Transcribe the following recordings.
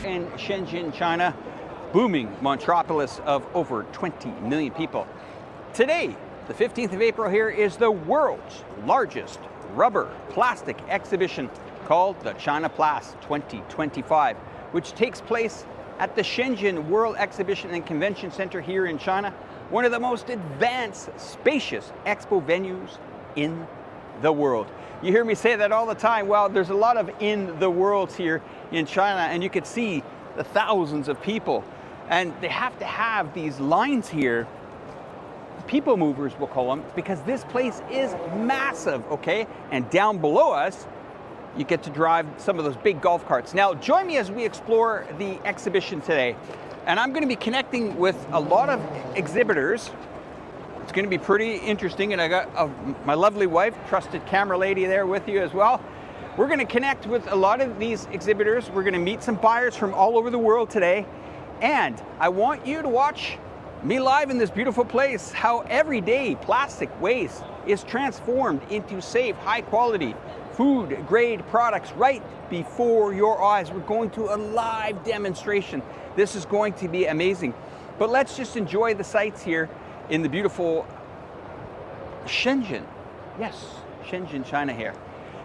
in Shenzhen, China, booming metropolis of over 20 million people. Today, the 15th of April here, is the world's largest rubber plastic exhibition called the Chinaplas 2025, which takes place at the Shenzhen World Exhibition and Convention Center here in China, one of the most advanced, spacious expo venues in the world. You hear me say that all the time. Well, there's a lot of in the worlds here in China, and you could see the thousands of people. And they have to have these lines here, people movers we'll call them, because this place is massive, okay? And down below us, you get to drive some of those big golf carts. Now, join me as we explore the exhibition today. And I'm gonna be connecting with a lot of exhibitors. It's gonna be pretty interesting, and I got my lovely wife, trusted camera lady there with you as well. We're gonna connect with a lot of these exhibitors. We're gonna meet some buyers from all over the world today. And I want you to watch me live in this beautiful place, how everyday plastic waste is transformed into safe, high quality, food grade products right before your eyes. We're going to a live demonstration. This is going to be amazing. But let's just enjoy the sights here in the beautiful Shenzhen. Yes, Shenzhen, China here.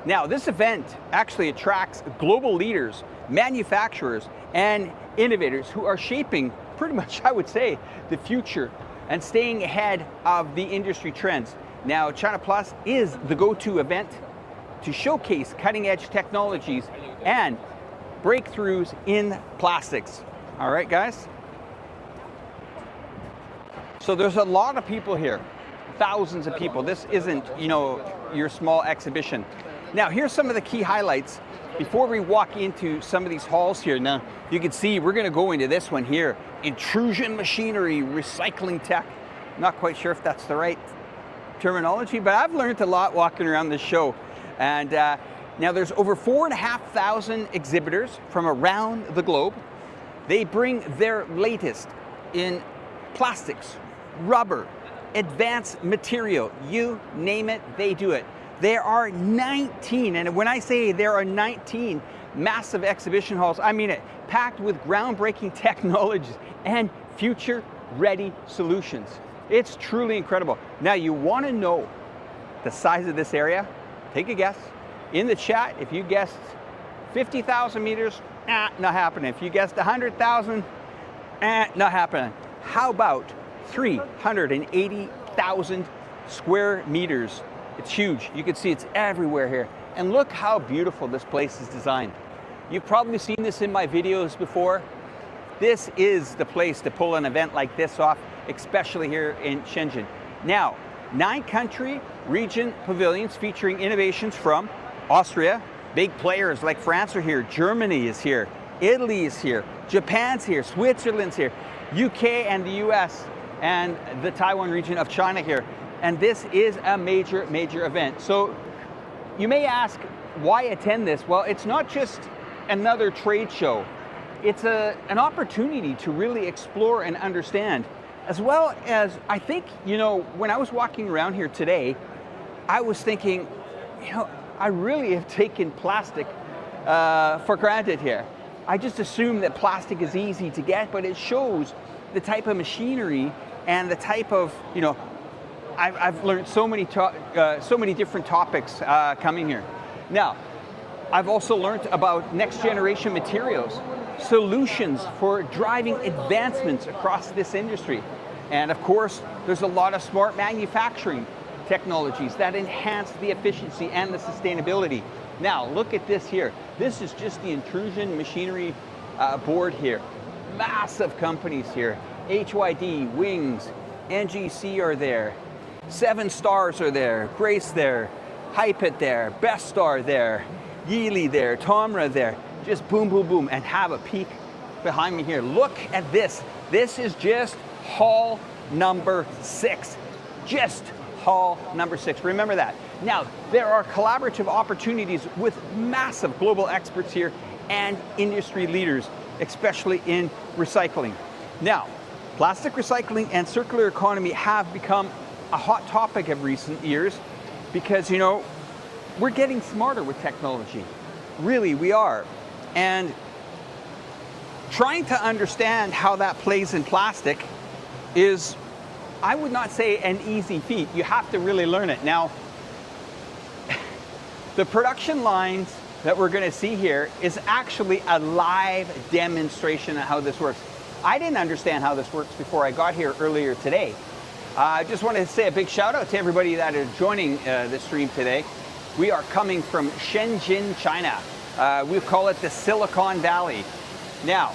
Now, this event actually attracts global leaders, manufacturers, and innovators who are shaping pretty much, I would say, the future and staying ahead of the industry trends. Now, Chinaplas is the go-to event to showcase cutting-edge technologies and breakthroughs in plastics. All right, guys? So there's a lot of people here, thousands of people. This isn't, your small exhibition. Now, here's some of the key highlights before we walk into some of these halls here. Now, you can see we're gonna go into this one here, Extrusion machinery, recycling tech. Not quite sure if that's the right terminology, but I've learned a lot walking around this show. And now there's over 4,500 exhibitors from around the globe. They bring their latest in plastics, rubber, advanced material, you name it, they do it. There are 19, and when I say there are 19 massive exhibition halls, I mean it, packed with groundbreaking technologies and future-ready solutions. It's truly incredible. Now, you want to know the size of this area? Take a guess. In the chat, if you guessed 50,000 meters, not happening. If you guessed 100,000, not happening. How about 380,000 square meters? It's huge. You can see it's everywhere here. And look how beautiful this place is designed. You've probably seen this in my videos before. This is the place to pull an event like this off, especially here in Shenzhen. Now, 9-country region pavilions featuring innovations from Austria. Big players like France are here, Germany is here, Italy is here, Japan's here, Switzerland's here, UK and the US, and the Taiwan region of China here. And this is a major, major event. So you may ask, why attend this? Well, it's not just another trade show. It's an opportunity to really explore and understand, as well as, I think, when I was walking around here today, I was thinking, I really have taken plastic for granted here. I just assume that plastic is easy to get, but it shows the type of machinery and the type of, I've learned so many different topics coming here. Now, I've also learned about next generation materials, solutions for driving advancements across this industry. And of course, there's a lot of smart manufacturing technologies that enhance the efficiency and the sustainability. Now, look at this here. This is just the Extrusion machinery board here. Massive companies here. HYD, Wings, NGC are there. 7 Stars are there. Grace there. Hypet there. Best Star there. Yeely there. Tomra there. Just boom, boom, boom. And have a peek behind me here. Look at this. This is just hall number 6. Just hall number 6. Remember that. Now, there are collaborative opportunities with massive global experts here and industry leaders, especially in recycling. Now, plastic recycling and circular economy have become a hot topic of recent years because, we're getting smarter with technology. Really, we are. And trying to understand how that plays in plastic is, I would not say an easy feat. You have to really learn it. Now, the production lines that we're going to see here is actually a live demonstration of how this works. I didn't understand how this works before I got here earlier today. I just wanted to say a big shout out to everybody that is joining the stream today. We are coming from SHENZHEN, China. We call it the Silicon Valley. Now,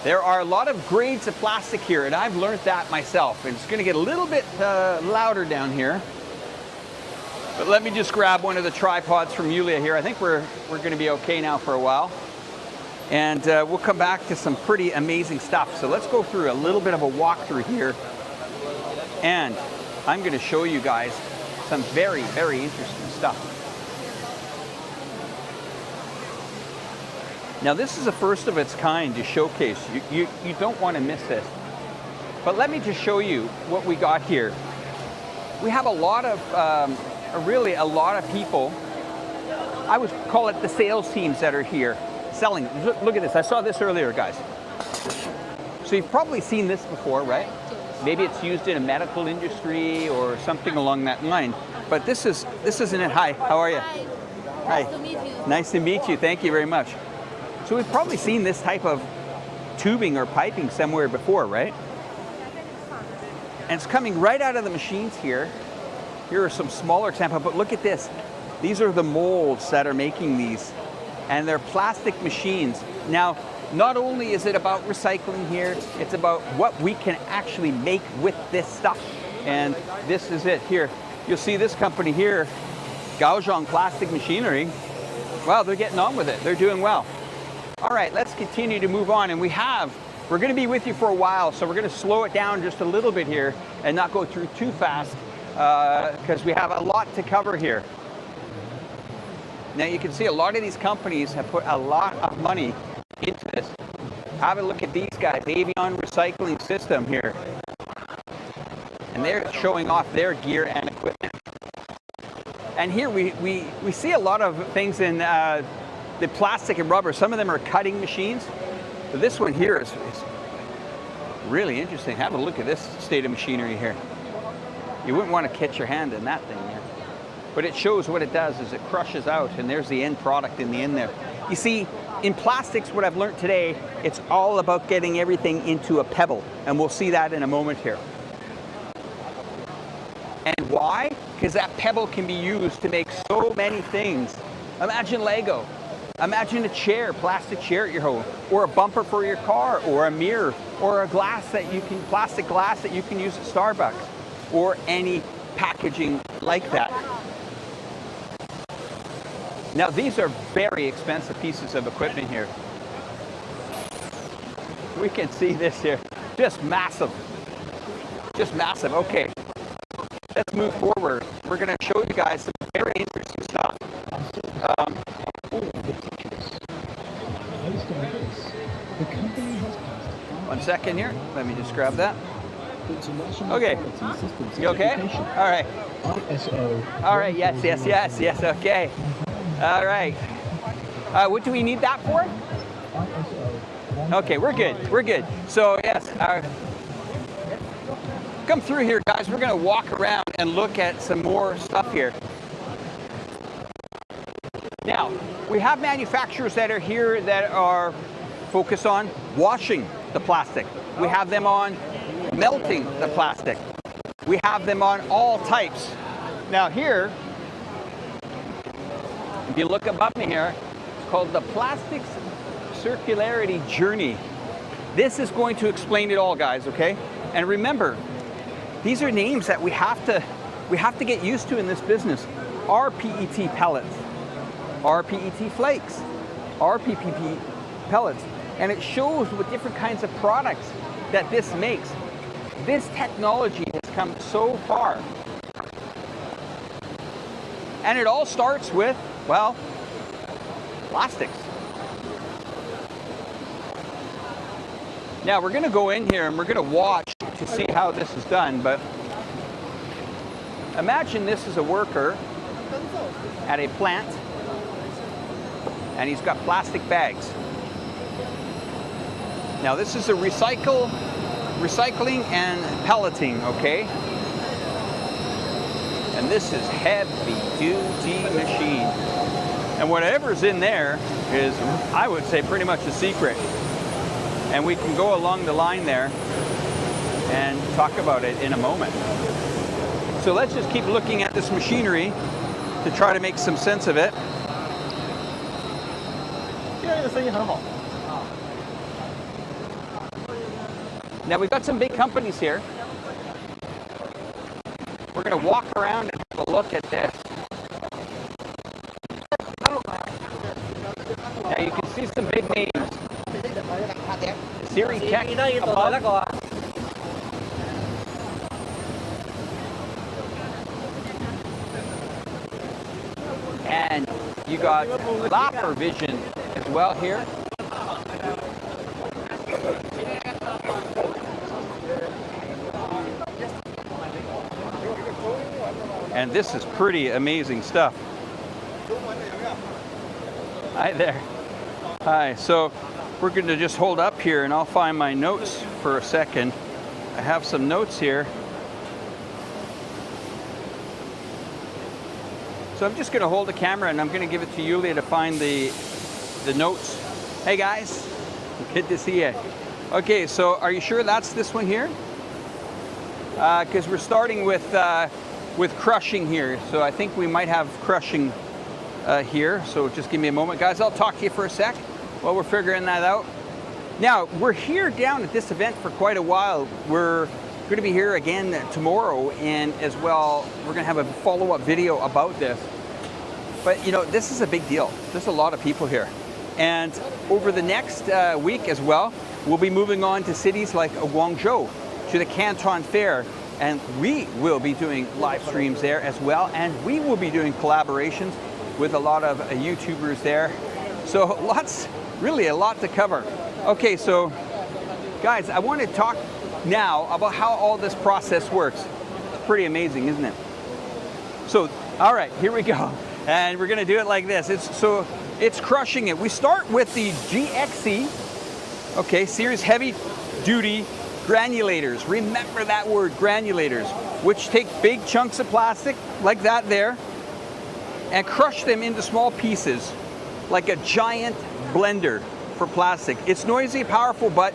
there are a lot of grades of plastic here, and I've learned that myself. And it's going to get a little bit louder down here. But let me just grab one of the tripods from Yulia here. I think we're going to be okay now for a while. And we'll come back to some pretty amazing stuff. So let's go through a little bit of a walkthrough here. And I'm going to show you guys some very, very interesting stuff. Now this is the first of its kind to showcase. You don't want to miss this. But let me just show you what we got here. We have a lot of, really a lot of people, I would call it the sales teams that are here selling. Look at this, I saw this earlier, guys. So you've probably seen this before, right? Maybe it's used in a medical industry or something along that line. But this isn't it. Hi, how are you? Hi. Hi. Nice to meet you. Nice to meet you, thank you very much. So we've probably seen this type of tubing or piping somewhere before, right? And it's coming right out of the machines here. Here are some smaller examples, but look at this. These are the molds that are making these, and they're plastic machines. Now, not only is it about recycling here, it's about what we can actually make with this stuff. And this is it here. You'll see this company here, Gaozhong Plastic Machinery. Wow, they're getting on with it. They're doing well. All right, let's continue to move on. And we're going to be with you for a while, so we're going to slow it down just a little bit here and not go through too fast because we have a lot to cover here. Now you can see a lot of these companies have put a lot of money into this. Have a look at these guys, Avion Recycling System here. And they're showing off their gear and equipment. And here we see a lot of things in the plastic and rubber. Some of them are cutting machines. But this one here is really interesting. Have a look at this state of machinery here. You wouldn't want to catch your hand in that thing here. But it shows what it does is it crushes out, and there's the end product in the end there. You see, in plastics, what I've learned today, it's all about getting everything into a pebble. And we'll see that in a moment here. And why? Because that pebble can be used to make so many things. Imagine Lego. Imagine a chair, plastic chair at your home, or a bumper for your car, or a mirror, or a glass that you can, plastic glass that you can use at Starbucks, or any packaging like that. Now these are very expensive pieces of equipment here. We can see this here, just massive, okay. Let's move forward. We're going to show you guys some very interesting stuff. One second here. Let me just grab that. Okay. You okay? All right. All right. Yes. Okay. All right. What do we need that for? Okay, we're good. So yes. Come through here, guys. We're going to walk around and look at some more stuff here. Now, we have manufacturers that are here that are focused on washing the plastic. We have them on melting the plastic. We have them on all types. Now here, if you look above me here, it's called the Plastics Circularity Journey. This is going to explain it all, guys, okay? And remember, these are names that we have to get used to in this business. RPET pellets, RPET flakes, RPPP pellets. And it shows what different kinds of products that this makes. This technology has come so far. And it all starts with, well, plastics. Now we're going to go in here and we're going to watch to see how this is done, but imagine this is a worker at a plant and he's got plastic bags. Now this is a recycling and pelleting, okay? And this is heavy duty machine. And whatever's in there is, I would say, pretty much a secret. And we can go along the line there and talk about it in a moment. So let's just keep looking at this machinery to try to make some sense of it. Now we've got some big companies here. We're going to walk around and have a look at this. Now you can see some big names. Siri Tech above. And you got Lapper Vision as well here. And this is pretty amazing stuff. Hi there. Hi, so we're going to just hold up here and I'll find my notes for a second. I have some notes here. So I'm just going to hold the camera and I'm going to give it to Yulia to find the notes. Hey guys, good to see you. Okay, so are you sure that's this one here? Because we're starting with crushing here. So I think we might have crushing here. So just give me a moment. Guys, I'll talk to you for a sec while we're figuring that out. Now, we're here down at this event for quite a while. We're going to be here again tomorrow, and as well, we're going to have a follow-up video about this. But, you know, this is a big deal. There's a lot of people here. And over the next week as well, we'll be moving on to cities like Guangzhou, to the Canton Fair, and we will be doing live streams there as well, and we will be doing collaborations with a lot of YouTubers there. So really a lot to cover. Okay, so guys, I want to talk now about how all this process works. It's pretty amazing, isn't it? So, all right, here we go. And we're gonna do it like this. It's crushing it. We start with the GXC, okay, series heavy duty granulators. Remember that word, granulators, which take big chunks of plastic like that there and crush them into small pieces like a giant blender for plastic. It's noisy, powerful, but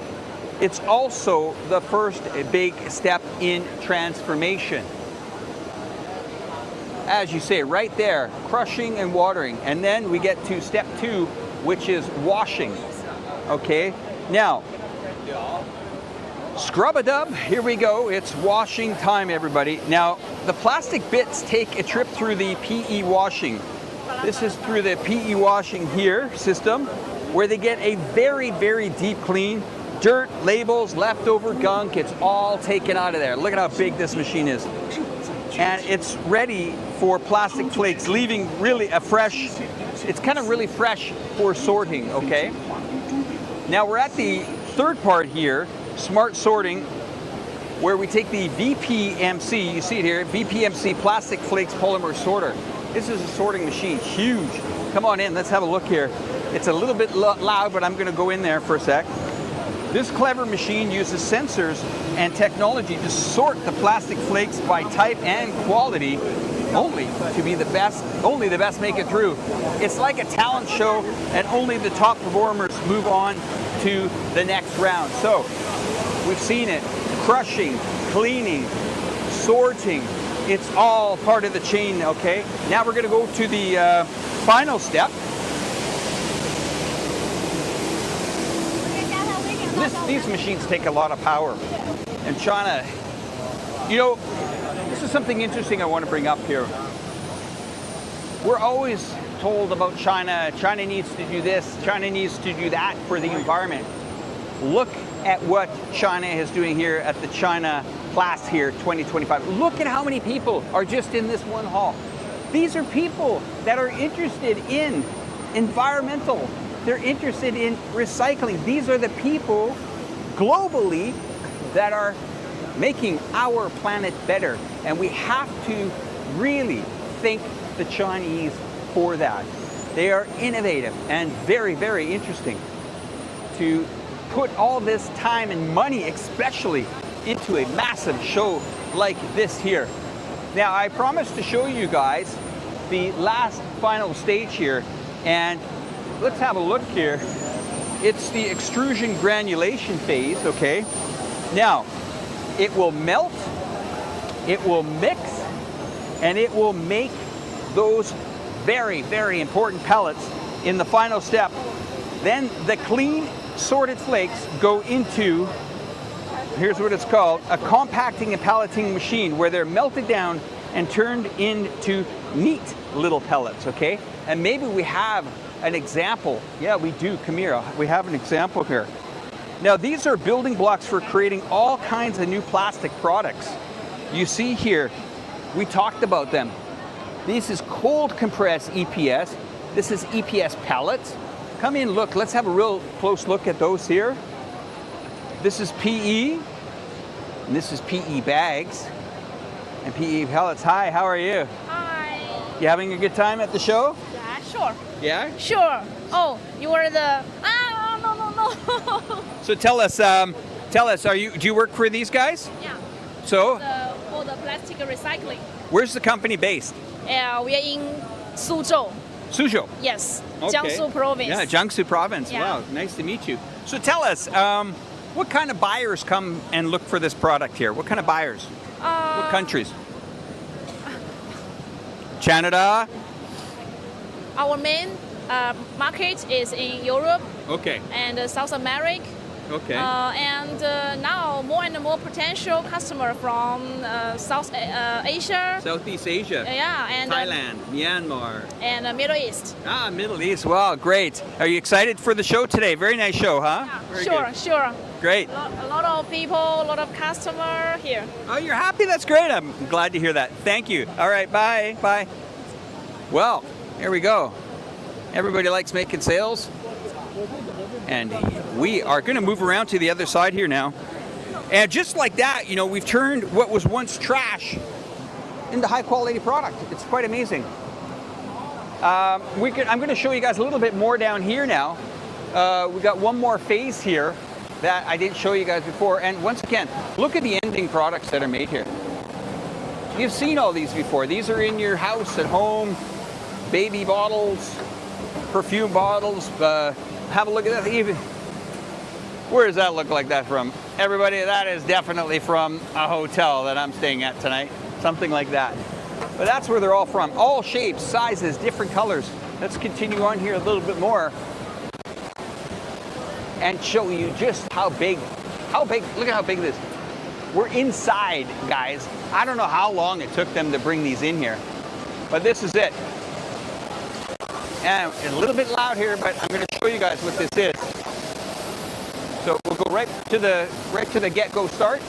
it's also the first big step in transformation. As you say, right there, crushing and watering. And then we get to step 2, which is washing. Okay, now, scrub-a-dub, here we go. It's washing time, everybody. Now, the plastic bits take a trip through the PE washing. This is through the PE washing here system, where they get a very, very deep clean. Dirt, labels, leftover gunk, it's all taken out of there. Look at how big this machine is. And it's ready for plastic flakes, leaving really a fresh, it's kind of really fresh for sorting, okay? Now we're at the third part here, smart sorting, where we take the VPMC, you see it here, VPMC plastic flakes polymer sorter. This is a sorting machine, huge. Come on in, let's have a look here. It's a little bit loud, but I'm gonna go in there for a sec. This clever machine uses sensors and technology to sort the plastic flakes by type and quality, only to be the best, only the best make it through. It's like a talent show, and only the top performers move on to the next round. So we've seen it, crushing, cleaning, sorting. It's all part of the chain, okay? Now we're gonna go to the final step. These machines take a lot of power. And China, you know, this is something interesting I want to bring up here. We're always told about China. China needs to do this, China needs to do that for the environment. Look at what China is doing here at the Chinaplas here 2025. Look at how many people are just in this one hall. These are people that are interested in environmental. They're interested in recycling. These are the people globally that are making our planet better. And we have to really thank the Chinese for that. They are innovative and very, very interesting to put all this time and money, especially into a massive show like this here. Now, I promised to show you guys the last final stage here, and let's have a look here. It's the extrusion granulation phase, okay? Now, it will melt, it will mix, and it will make those very, very important pellets in the final step. Then the clean, sorted flakes go into, here's what it's called, a compacting and pelleting machine, where they're melted down and turned into neat little pellets, okay? And maybe we have an example. Yeah, we do. Come here. We have an example here. Now, these are building blocks for creating all kinds of new plastic products. You see here, we talked about them. This is cold compressed EPS. This is EPS pellets. Come in, look. Let's have a real close look at those here. This is PE, and this is PE bags and PE pellets. Hi, how are you? Hi. You having a good time at the show? Yeah, sure. Yeah? Sure. Oh, you were the... no. So tell us, do you work for these guys? Yeah. So? For the plastic recycling. Where's the company based? We are in Suzhou. Suzhou? Yes. Okay. Jiangsu province. Yeah, Jiangsu province. Yeah. Wow, nice to meet you. So tell us, what kind of buyers come and look for this product here? What kind of buyers? What countries? Canada? Our main market is in Europe Okay. and South America. Okay. And now more and more potential customer from South Asia. Southeast Asia. Yeah, and Thailand, Myanmar. and Middle East. Ah, Middle East. Wow, great. Are you excited for the show today? Very nice show, huh? Yeah, Very sure, good. sure. Great. A lot of people, a lot of customer here. Oh, you're happy? That's great. I'm glad to hear that. Thank you. All right, bye. Bye. Well, here we go. Everybody likes making sales. And we are going to move around to the other side here now. And just like that, you know, we've turned what was once trash into high quality product. It's quite amazing. I'm going to show you guys a little bit more down here now. We got one more phase here that I didn't show you guys before. And once again, look at the ending products that are made here. You've seen all these before. These are in your house at home, baby bottles, perfume bottles. Have a look at that. Even where does that look like that from? Everybody, that is definitely from a hotel that I'm staying at tonight. Something like that. But that's where they're all from. All shapes, sizes, different colors. Let's continue on here a little bit more and show you just how big, look at how big this is. We're inside, guys. I don't know how long it took them to bring these in here, but this is it. And it's a little bit loud here, but I'm going to show you guys what this is. So we'll go right to the get-go start.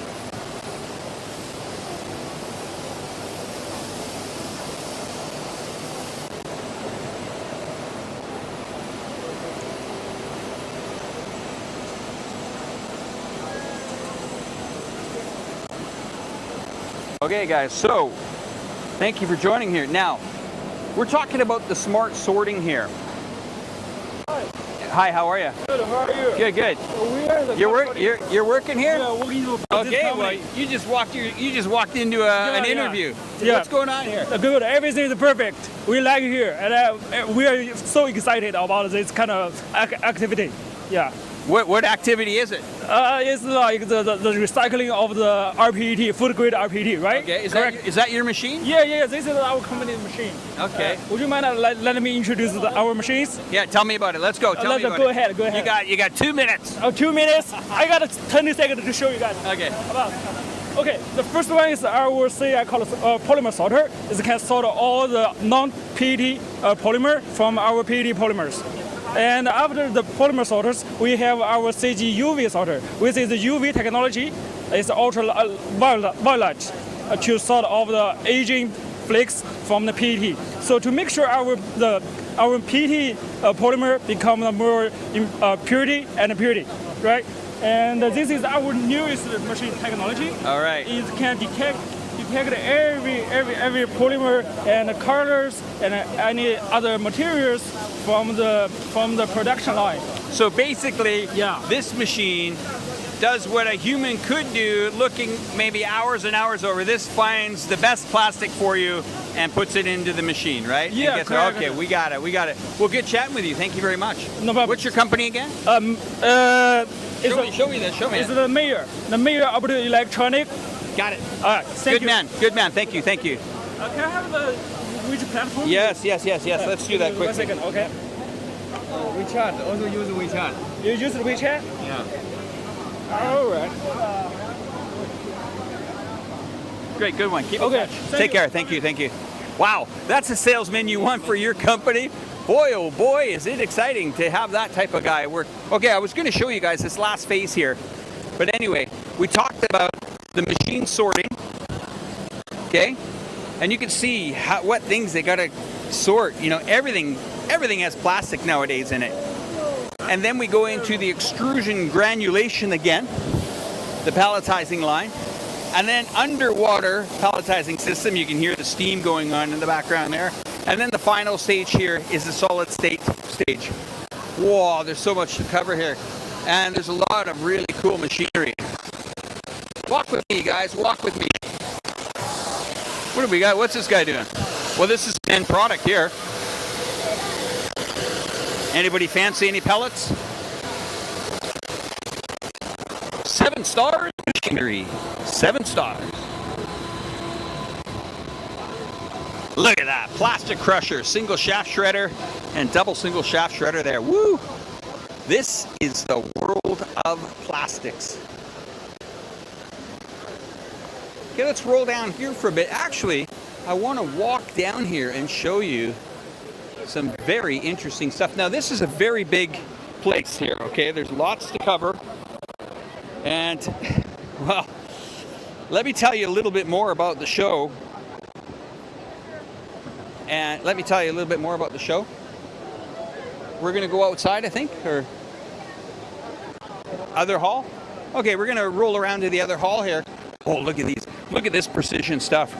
Okay, guys. So thank you for joining here. Now, we're talking about the smart sorting here. Hi, how are you? Good, how are you? Good, good. We are the You're working here? Yeah, working for Okay, well, you just walked into an interview. Yeah. What's going on here? Good, everything is perfect. We like it here, and we are so excited about this kind of activity. Yeah. What activity is it? It's like the recycling of the RPET, food grade RPET, right? Okay, is that your machine? Yeah, this is our company machine. Okay. Would you mind let me introduce our machines? Yeah, tell me about it. Let's go. Tell me about go it. ahead. You got 2 minutes. 2 minutes? I got 20 seconds to show you guys. Okay. Okay, the first one is I call it polymer sorter. It can sort all the non-PET polymer from our PET polymers. And after the polymer sorters, we have our CG UV sorter, which is the UV technology. It's ultraviolet to sort all the aging flakes from the PET. So to make sure our PET polymer become more purity and purity, right? And this is our newest machine technology. All right. It can detect every polymer and colors and any other materials from the production line. So basically, Yeah. this machine does what a human could do, looking maybe hours and hours over. This finds the best plastic for you and puts it into the machine, right? And Yeah, gets- correct. Okay, we got it. Well, good chatting with you. Thank you very much. No problem. What's your company again? Show Show me this. It's the mayor of the electronic. Got it. All right, thank Good you. man. Good man. Thank you. Thank you. Can I have the which platform? Yes. Let's do that 1 quickly. second, okay. WeChat, also use WeChat. You use the WeChat? Yeah. All right. Great, good one. Keep in Okay, touch. thank Take you. care. Thank you. Wow, that's a salesman you want for your company. Boy, oh boy, is it exciting to have that type of guy work. Okay, I was going to show you guys this last phase here. But anyway, we talked about the machine sorting. Okay? And you can see what things they got to sort. You know, everything has plastic nowadays in it. And then we go into the extrusion granulation again, the pelletizing line. And then underwater pelletizing system, you can hear the steam going on in the background there. And then the final stage here is the solid state stage. Whoa, there's so much to cover here. And there's a lot of really cool machinery. Walk with me, guys, walk with me. What do we got? What's this guy doing? Well, this is an end product here. Anybody fancy any pellets? 7 stars machinery. 7 stars. Look at that. Plastic crusher, single shaft shredder, and double single shaft shredder there. Woo! This is the world of plastics. Okay, let's roll down here for a bit. Actually, I want to walk down here and show you some very interesting stuff. Now, this is a very big place here, okay? There's lots to cover. And, well, let me tell you a little bit more about the show. And let me tell you a little bit more about the show. We're going to go outside, I think, or other hall. Okay, we're going to roll around to the other hall here. Oh, look at these. Look at this precision stuff.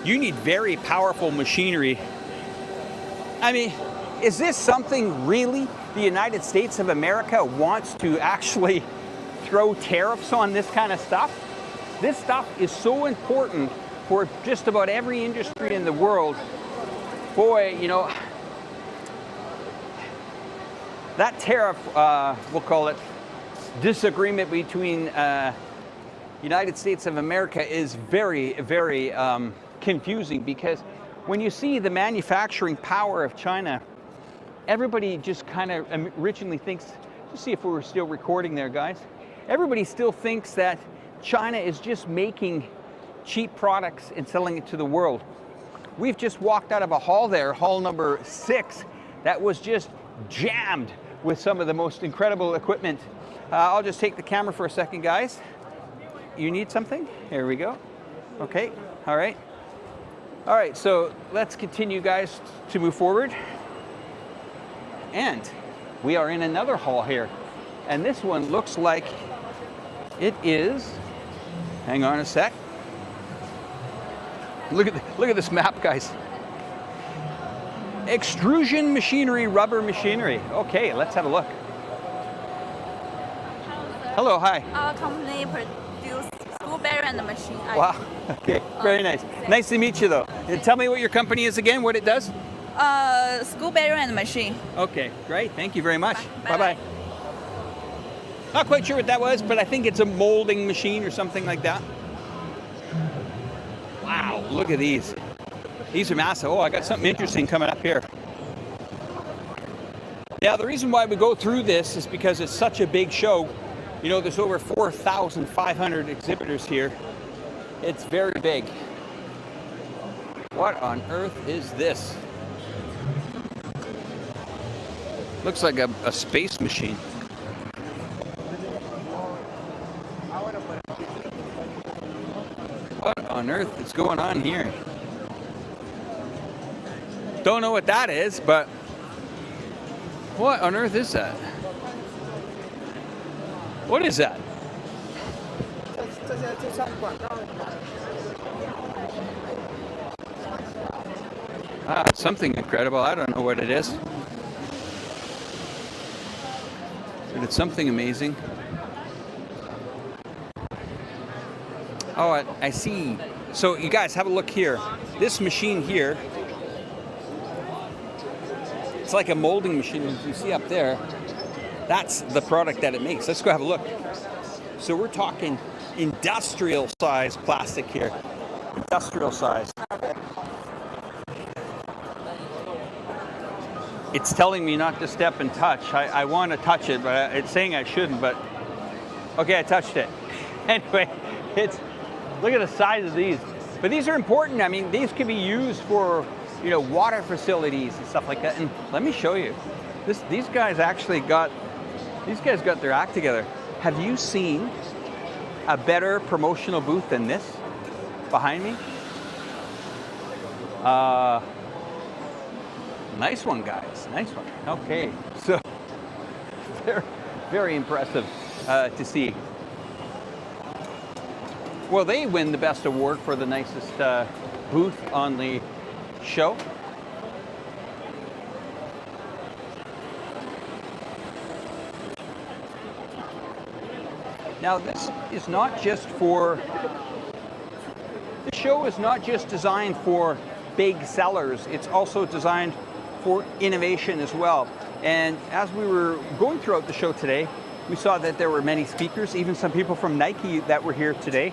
You need very powerful machinery. I mean, is this something really the United States of America wants to actually throw tariffs on this kind of stuff? This stuff is so important for just about every industry in the world. Boy, you know, that tariff, we'll call it, disagreement between United States of America is very, very confusing, because when you see the manufacturing power of China, everybody just kind of originally thinks, let's see if we were still recording there, guys. Everybody still thinks that China is just making cheap products and selling it to the world. We've just walked out of a hall there, hall number 6, that was just jammed with some of the most incredible equipment. I'll just take the camera for a second, guys. You need something? Here we go. Okay, all right. All right, so let's continue, guys, to move forward. And we are in another hall here. And this one looks like it is, hang on a sec. Look at this map, guys. Extrusion machinery, rubber machinery. Okay, let's have a look. Hello, hi. Our company produce school bearing and machine. Wow, okay, very nice. Nice to meet you, though. Tell me what your company is again, what it does. School bearing and machine. Okay, great, thank you very much. Bye. Bye-bye. Not quite sure what that was, but I think it's a molding machine or something like that. Wow, look at these. These are massive. Oh, I got something interesting coming up here. Yeah, the reason why we go through this is because it's such a big show. You know, there's over 4,500 exhibitors here. It's very big. What on earth is this? Looks like a space machine. What on earth is going on here? Don't know what that is, but what on earth is that? What is that? It's something incredible. I don't know what it is. But it's something amazing. Oh, I see. So you guys have a look here. This machine here, it's like a molding machine. As you see up there, that's the product that it makes. Let's go have a look. So we're talking industrial size plastic here. Industrial size. It's telling me not to step and touch. I want to touch it, but it's saying I shouldn't, but okay, I touched it. Anyway, look at the size of these. But these are important. I mean, these can be used for, you know, water facilities and stuff like that. And let me show you. These guys got their act together. Have you seen a better promotional booth than this behind me? Nice one, guys. Nice one. Okay, so they're very impressive to see. Well, they win the best award for the nicest booth on the show. Now, this is not just for, the show is not just designed for big sellers, it's also designed for innovation as well. And as we were going throughout the show today, we saw that there were many speakers, even some people from Nike that were here today.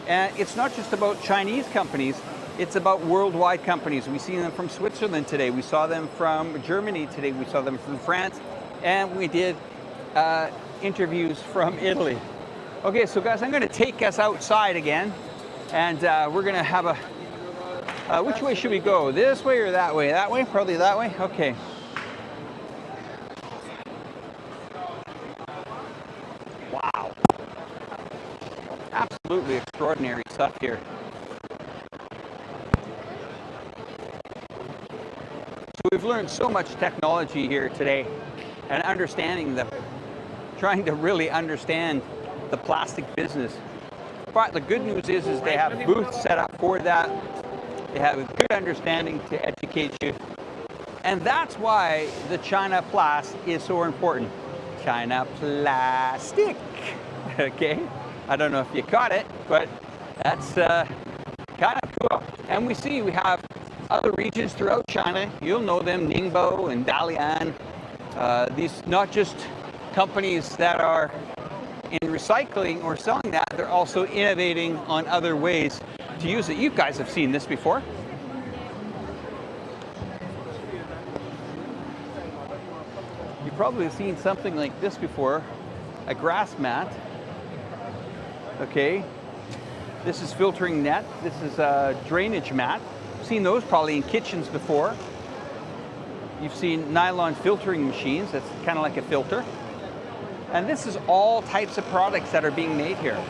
And it's not just about Chinese companies, it's about worldwide companies. We see them from Switzerland today, we saw them from Germany today, we saw them from France, and we did interviews from Italy. Okay, so guys, I'm gonna take us outside again, and we're gonna have a, which way should we go? This way or that way? That way? Probably that way? Okay. Wow. Absolutely extraordinary stuff here. So we've learned so much technology here today, and trying to really understand the plastic business. But the good news is they have booths set up for that. They have a good understanding to educate you. And that's why the Chinaplas is so important. China plastic. Okay? I don't know if you caught it, but that's kind of cool. And we have other regions throughout China. You'll know them, Ningbo and Dalian. These not just companies that are in recycling or selling that, they're also innovating on other ways to use it. You guys have seen this before. You've probably seen something like this before, a grass mat. Okay, this is filtering net. This is a drainage mat. You've seen those probably in kitchens before. You've seen nylon filtering machines. That's kind of like a filter. And this is all types of products that are being made here.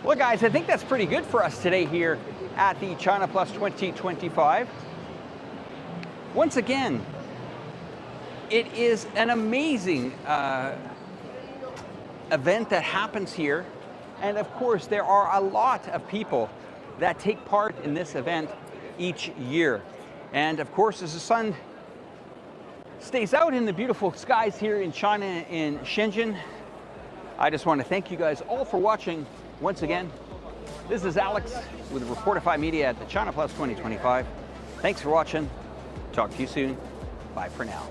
Well, guys, I think that's pretty good for us today here at the Chinaplas 2025. Once again, it is an amazing event that happens here. And of course, there are a lot of people that take part in this event each year. And of course, as the sun stays out in the beautiful skies here in China, in SHENZHEN, I just want to thank you guys all for watching. Once again, this is Alex with Reportify Media at the Chinaplas 2025. Thanks for watching. Talk to you soon. Bye for now.